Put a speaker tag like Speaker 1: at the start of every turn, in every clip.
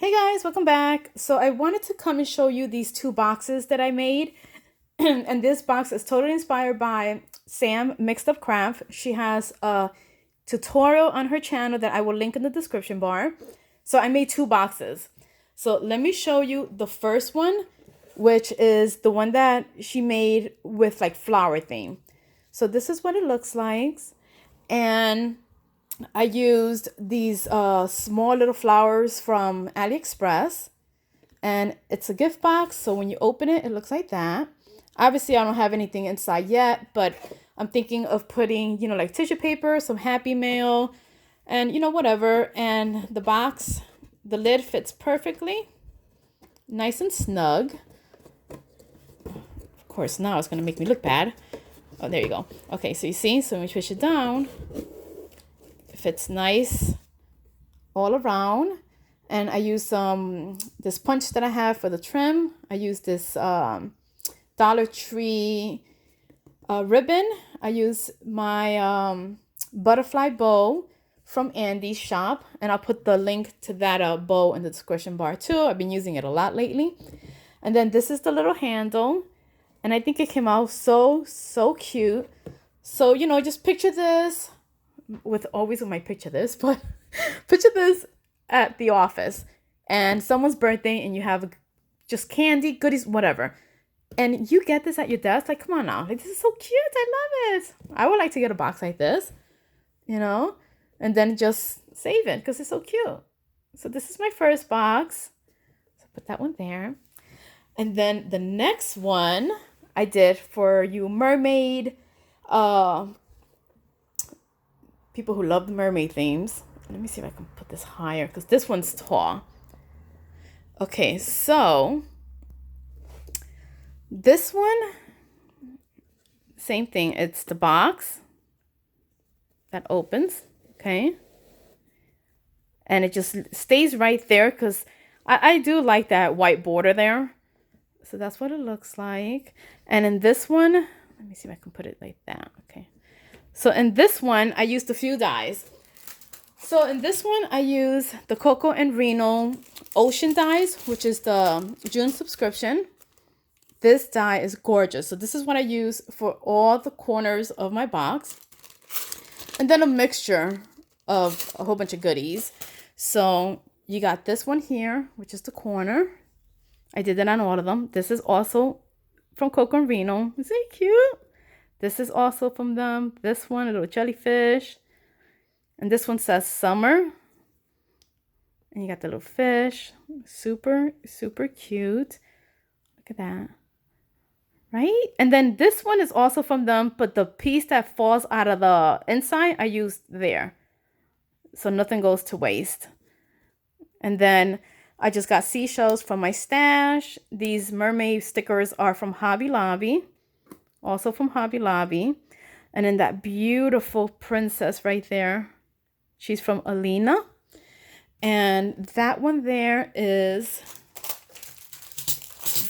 Speaker 1: Hey guys, welcome back. So I wanted to come and show you these two boxes that I made. And this box is totally inspired by Sam Mixed Up Craft. She has a tutorial on her channel that I will link in the description bar. So I made two boxes. So let me show you the first one, which is the one that she made with like flower theme. So this is what it looks like. And I used these small little flowers from AliExpress, and it's a gift box. So when you open it, it looks like that. Obviously, I don't have anything inside yet, but I'm thinking of putting, like tissue paper, some Happy Mail, and, whatever. And the box, the lid fits perfectly, nice and snug. Of course, now it's going to make me look bad. Oh, there you go. Okay, so you see, so when we push it down, fits nice all around. And I use this punch that I have for the trim. I use this Dollar Tree ribbon. I use my butterfly bow from Andy's shop, and I'll put the link to that bow in the description bar too. I've been using it a lot lately. And then this is the little handle, and I think it came out so cute. So just picture this with my picture this, but picture this at the office and someone's birthday, and you have just candy, goodies, whatever, and you get this at your desk. Like, come on now, like, this is so cute. I love it. I would like to get a box like this, and then just save it because it's so cute. So this is my first box. So put that one there. And then the next one I did for you mermaid people who love the mermaid themes. Let me see if I can put this higher because this one's tall. Okay, so this one, same thing. It's the box that opens, okay? And it just stays right there because I do like that white border there. So that's what it looks like. And in this one, let me see if I can put it like that, okay? So in this one, I used a few dyes. So in this one, I use the Coco and Reno Ocean dyes, which is the June subscription. This dye is gorgeous. So this is what I use for all the corners of my box. And then a mixture of a whole bunch of goodies. So you got this one here, which is the corner. I did that on all of them. This is also from Coco and Reno. Isn't it cute? This is also from them. This one, a little jellyfish. And this one says summer. And you got the little fish. Super cute. Look at that. Right? And then this one is also from them, but the piece that falls out of the inside, I used there. So nothing goes to waste. And then I just got seashells from my stash. These mermaid stickers are from Hobby Lobby. Also from Hobby Lobby. And then that beautiful princess right there. She's from Alina. And that one there is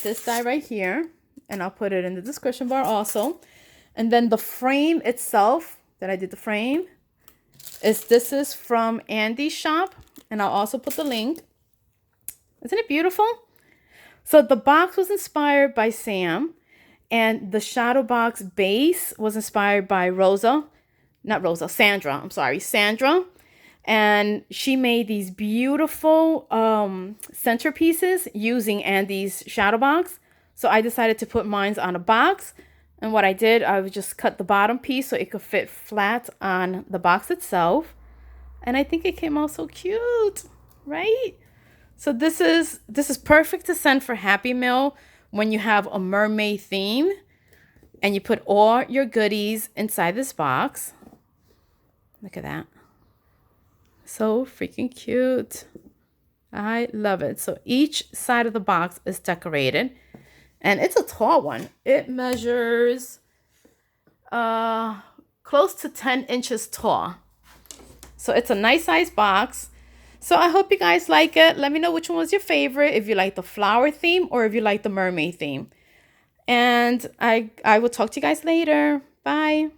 Speaker 1: this die right here. And I'll put it in the description bar also. And then the frame itself, that I did the frame, this is from Andy's shop. And I'll also put the link. Isn't it beautiful? So the box was inspired by Sam. And the shadow box base was inspired by Sandra. I'm sorry, Sandra. And she made these beautiful centerpieces using Andy's shadow box. So I decided to put mine on a box. And what I did, I would just cut the bottom piece so it could fit flat on the box itself. And I think it came out so cute, right? So this is perfect to send for Happy Mail when you have a mermaid theme and you put all your goodies inside this box. Look at that. So freaking cute. I love it. So each side of the box is decorated, and it's a tall one. It measures close to 10 inches tall. So it's a nice size box. So I hope you guys like it. Let me know which one was your favorite, if you like the flower theme or if you like the mermaid theme. And I will talk to you guys later. Bye.